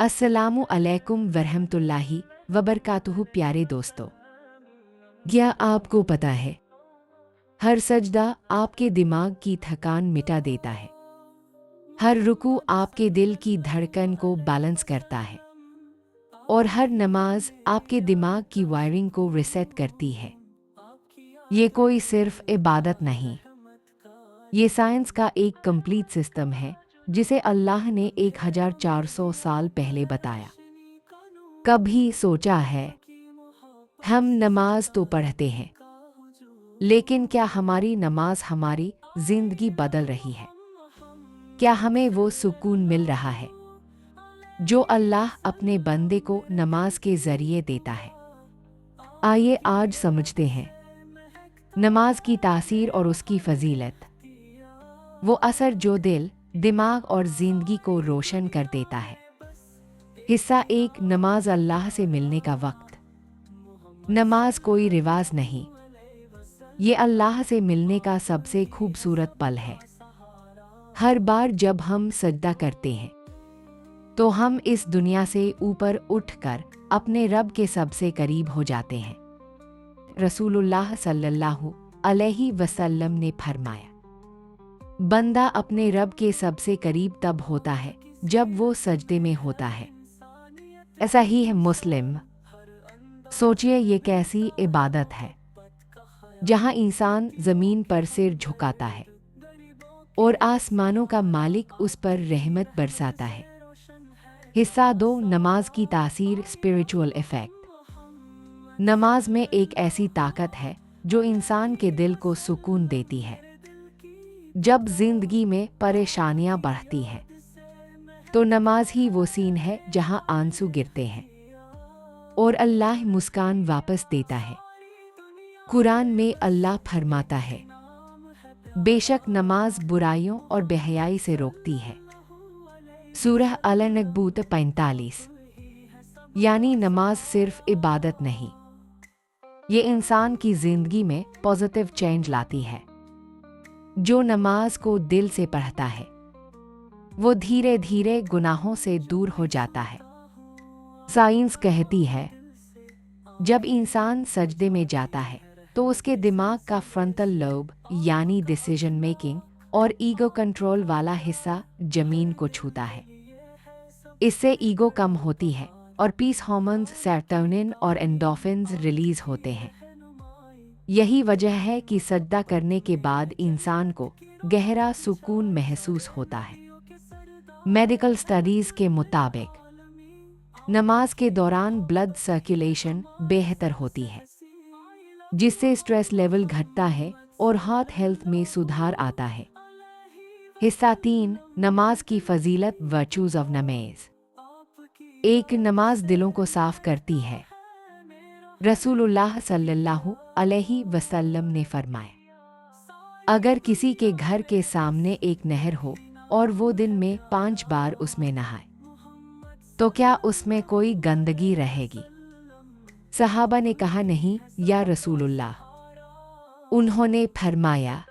अस्सलामु अलैकुम वरहमतुल्लाहि वबरकातुहू। प्यारे दोस्तों, क्या आपको पता है हर सजदा आपके दिमाग की थकान मिटा देता है। हर रुकू आपके दिल की धड़कन को बैलेंस करता है और हर नमाज आपके दिमाग की वायरिंग को रीसेट करती है। ये कोई सिर्फ इबादत नहीं, ये साइंस का एक कंप्लीट सिस्टम है जिसे अल्लाह ने 1400 साल पहले बताया। कभी सोचा है, हम नमाज तो पढ़ते हैं, लेकिन क्या हमारी नमाज हमारी जिंदगी बदल रही है? क्या हमें वो सुकून मिल रहा है जो अल्लाह अपने बंदे को नमाज के जरिए देता है? आइए आज समझते हैं नमाज की तासीर और उसकी फजीलत। वो असर जो दिल, दिमाग और जिंदगी को रोशन कर देता है। हिस्सा एक, नमाज अल्लाह से मिलने का वक्त। नमाज कोई रिवाज नहीं, ये अल्लाह से मिलने का सबसे खूबसूरत पल है। हर बार जब हम सजदा करते हैं तो हम इस दुनिया से ऊपर उठकर अपने रब के सबसे करीब हो जाते हैं। रसूलुल्लाह सल्लल्लाहु अलैहि वसल्लम ने फरमाया, बंदा अपने रब के सबसे करीब तब होता है जब वो सजदे में होता है। ऐसा ही है मुस्लिम। सोचिए, ये कैसी इबादत है जहां इंसान जमीन पर सिर झुकाता है और आसमानों का मालिक उस पर रहमत बरसाता है। हिस्सा 2, नमाज की तासीर, स्पिरिचुअल इफेक्ट। नमाज में एक ऐसी ताकत है जो इंसान के दिल को सुकून देती है। जब जिंदगी में परेशानियां बढ़ती हैं तो नमाज ही वो सीन है जहां आंसू गिरते हैं और अल्लाह मुस्कान वापस देता है। कुरान में अल्लाह फरमाता है, बेशक नमाज बुराइयों और बेहयाई से रोकती है। सूरह अल-अनकबूत 45। यानी नमाज सिर्फ इबादत नहीं, ये इंसान की जिंदगी में पॉजिटिव चेंज लाती है। जो नमाज को दिल से पढ़ता है वो धीरे धीरे गुनाहों से दूर हो जाता है। साइंस कहती है, जब इंसान सजदे में जाता है तो उसके दिमाग का फ्रंटल लोब यानी डिसीजन मेकिंग और ईगो कंट्रोल वाला हिस्सा जमीन को छूता है। इससे ईगो कम होती है और पीस हार्मोन्स सेरोटोनिन और एंडोर्फिन्स रिलीज होते हैं। यही वजह है कि सजदा करने के बाद इंसान को गहरा सुकून महसूस होता है। मेडिकल स्टडीज के मुताबिक नमाज के दौरान ब्लड सर्कुलेशन बेहतर होती है, जिससे स्ट्रेस लेवल घटता है और हार्ट हेल्थ में सुधार आता है। हिस्सा 3, नमाज की फजीलत, वर्चूज ऑफ नमाज। एक, नमाज दिलों को साफ करती है। रसूलुल्लाह सल्लल्लाहु अलैहि वसल्लम ने फरमाया, अगर किसी के घर के सामने एक नहर हो और वो दिन में 5 बार उसमें नहाए तो क्या उसमें कोई गंदगी रहेगी? सहाबा ने कहा, नहीं या रसूलुल्लाह। उन्होंने फरमाया,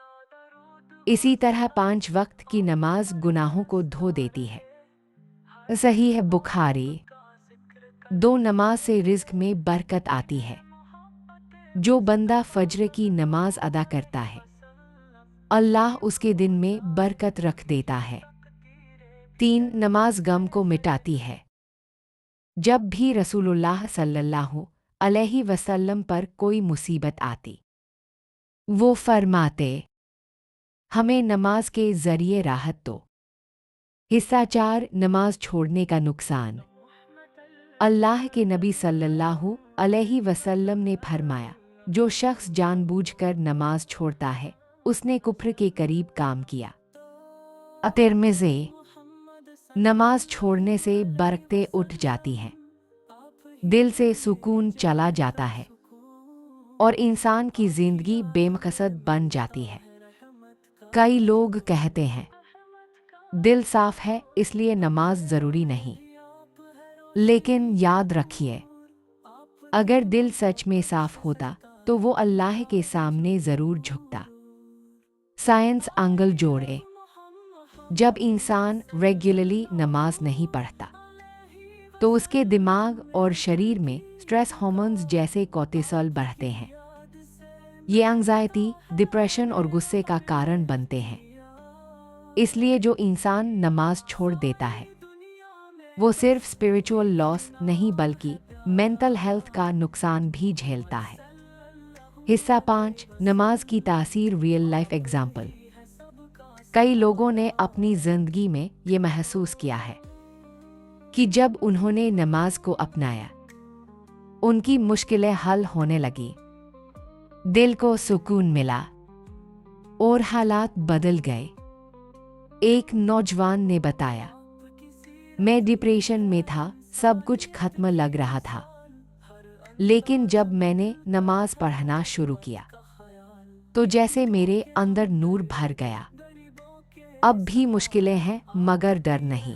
इसी तरह 5 वक्त की नमाज गुनाहों को धो देती है। सही है बुखारी। 2, नमाज से रिज़्क में बरकत आती है। जो बंदा फज्र की नमाज अदा करता है अल्लाह उसके दिन में बरकत रख देता है। 3, नमाज गम को मिटाती है। जब भी रसूलुल्लाह सल्लल्लाहु अलैहि वसल्लम पर कोई मुसीबत आती वो फरमाते, हमें नमाज के जरिए राहत दो। हिस्सा 4, नमाज छोड़ने का नुकसान। अल्लाह के नबी सल्लल्लाहु अलैहि वसल्लम ने फरमाया, जो शख्स जानबूझकर नमाज छोड़ता है उसने कुफ्र के करीब काम किया। तिर्मिज़ी। नमाज छोड़ने से बरकतें उठ जाती हैं, दिल से सुकून चला जाता है और इंसान की जिंदगी बेमकसद बन जाती है। कई लोग कहते हैं, दिल साफ है इसलिए नमाज जरूरी नहीं। लेकिन याद रखिए, अगर दिल सच में साफ होता तो वो अल्लाह के सामने जरूर झुकता। साइंस एंगल जोड़े। जब इंसान रेगुलरली नमाज नहीं पढ़ता तो उसके दिमाग और शरीर में स्ट्रेस हार्मोन्स जैसे कोर्टिसोल बढ़ते हैं। ये एंजाइटी, डिप्रेशन और गुस्से का कारण बनते हैं। इसलिए जो इंसान नमाज छोड़ देता है वो सिर्फ स्पिरिचुअल लॉस नहीं बल्कि मेंटल हेल्थ का नुकसान भी झेलता है। हिस्सा 5, नमाज की तासीर, रियल लाइफ एग्जाम्पल। कई लोगों ने अपनी जिंदगी में ये महसूस किया है कि जब उन्होंने नमाज को अपनाया उनकी मुश्किलें हल होने लगी, दिल को सुकून मिला और हालात बदल गए। एक नौजवान ने बताया, मैं डिप्रेशन में था, सब कुछ खत्म लग रहा था, लेकिन जब मैंने नमाज पढ़ना शुरू किया तो जैसे मेरे अंदर नूर भर गया। अब भी मुश्किलें हैं मगर डर नहीं।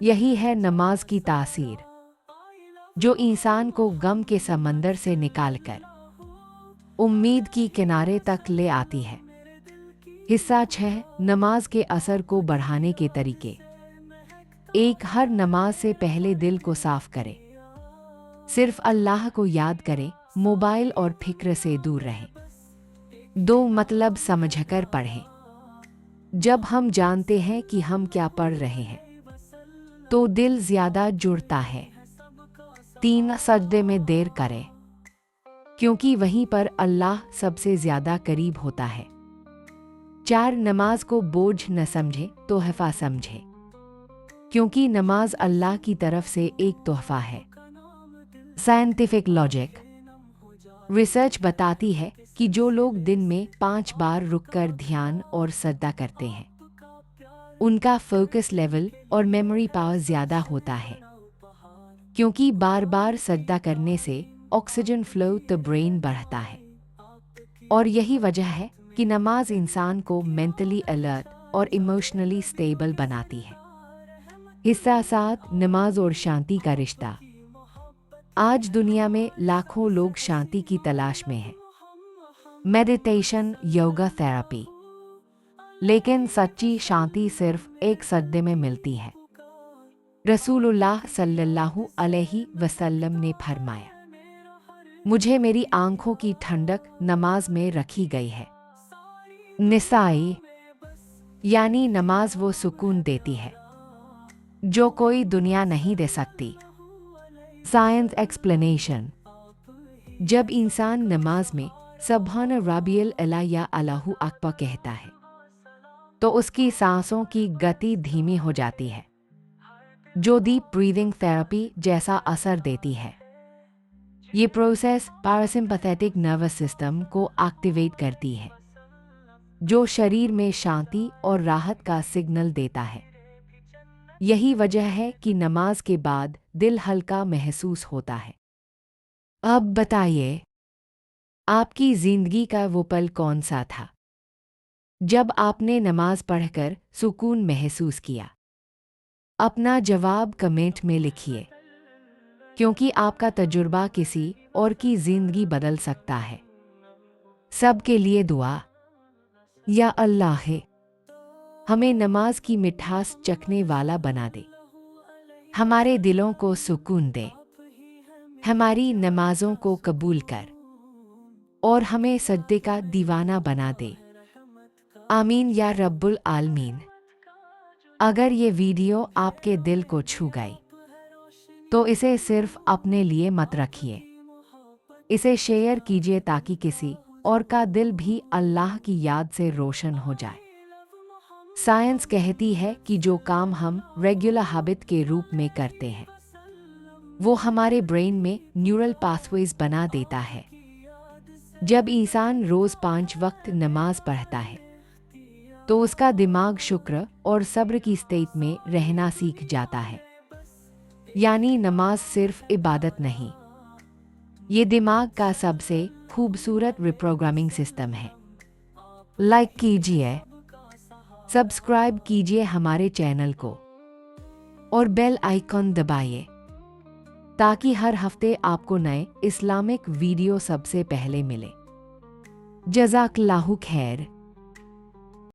यही है नमाज की तासीर, जो इंसान को गम के समंदर से निकालकर उम्मीद की किनारे तक ले आती है। हिस्सा 6, नमाज के असर को बढ़ाने के तरीके। 1, हर नमाज से पहले दिल को साफ करें। सिर्फ अल्लाह को याद करें, मोबाइल और फिक्र से दूर रहें। 2, मतलब समझकर पढ़ें। जब हम जानते हैं कि हम क्या पढ़ रहे हैं तो दिल ज्यादा जुड़ता है। 3, सजदे में देर करें, क्योंकि वहीं पर अल्लाह सबसे ज्यादा करीब होता है। 4, नमाज को बोझ न समझे, तोहफा समझे, क्योंकि नमाज अल्लाह की तरफ से एक तोहफा है। Scientific logic. रिसर्च बताती है कि जो लोग दिन में 5 बार रुककर ध्यान और सजदा करते हैं उनका फोकस लेवल और मेमोरी पावर ज्यादा होता है, क्योंकि बार बार सजदा करने से ऑक्सीजन फ्लो तो ब्रेन बढ़ता है। और यही वजह है कि नमाज इंसान को मेंटली अलर्ट और इमोशनली स्टेबल बनाती है। हिस्सा 7, नमाज और शांति का रिश्ता। आज दुनिया में लाखों लोग शांति की तलाश में हैं। मेडिटेशन, योगा, थेरेपी, लेकिन सच्ची शांति सिर्फ एक सजदे में मिलती है। रसूलुल्लाह सल्लल्लाहु अलैहि वसल्लम ने फरमाया, मुझे मेरी आंखों की ठंडक नमाज में रखी गई है। निसाई, यानी नमाज वो सुकून देती है जो कोई दुनिया नहीं दे सकती। Science explanation. जब इंसान नमाज में सुब्हान रब्बियल अला या अल्लाहु अकबर कहता है तो उसकी सांसों की गति धीमी हो जाती है, जो डीप ब्रीदिंग थेरेपी जैसा असर देती है। ये प्रोसेस पैरासिम्पैथेटिक नर्वस सिस्टम को एक्टिवेट करती है, जो शरीर में शांति और राहत का सिग्नल देता है। यही वजह है कि नमाज के बाद दिल हल्का महसूस होता है। अब बताइए, आपकी जिंदगी का वो पल कौन सा था जब आपने नमाज पढ़कर सुकून महसूस किया? अपना जवाब कमेंट में लिखिए, क्योंकि आपका तजुर्बा किसी और की जिंदगी बदल सकता है। सबके लिए दुआ। या अल्लाह है, हमें नमाज की मिठास चखने वाला बना दे, हमारे दिलों को सुकून दे, हमारी नमाजों को कबूल कर और हमें सजदे का दीवाना बना दे। आमीन या रब्बुल आलमीन। अगर ये वीडियो आपके दिल को छू गई तो इसे सिर्फ अपने लिए मत रखिए, इसे शेयर कीजिए ताकि किसी और का दिल भी अल्लाह की याद से रोशन हो जाए। साइंस कहती है कि जो काम हम रेगुलर हैबिट के रूप में करते हैं वो हमारे ब्रेन में न्यूरल पाथवेज बना देता है। जब इंसान रोज 5 वक्त नमाज पढ़ता है तो उसका दिमाग शुक्र और सब्र की स्टेट में रहना सीख जाता है। यानी नमाज सिर्फ इबादत नहीं, ये दिमाग का सबसे खूबसूरत रिप्रोग्रामिंग सिस्टम है। लाइक कीजिए, सब्सक्राइब कीजिए हमारे चैनल को और बेल आइकॉन दबाइए ताकि हर हफ्ते आपको नए इस्लामिक वीडियो सबसे पहले मिले। जज़ाकल्लाहु खैर।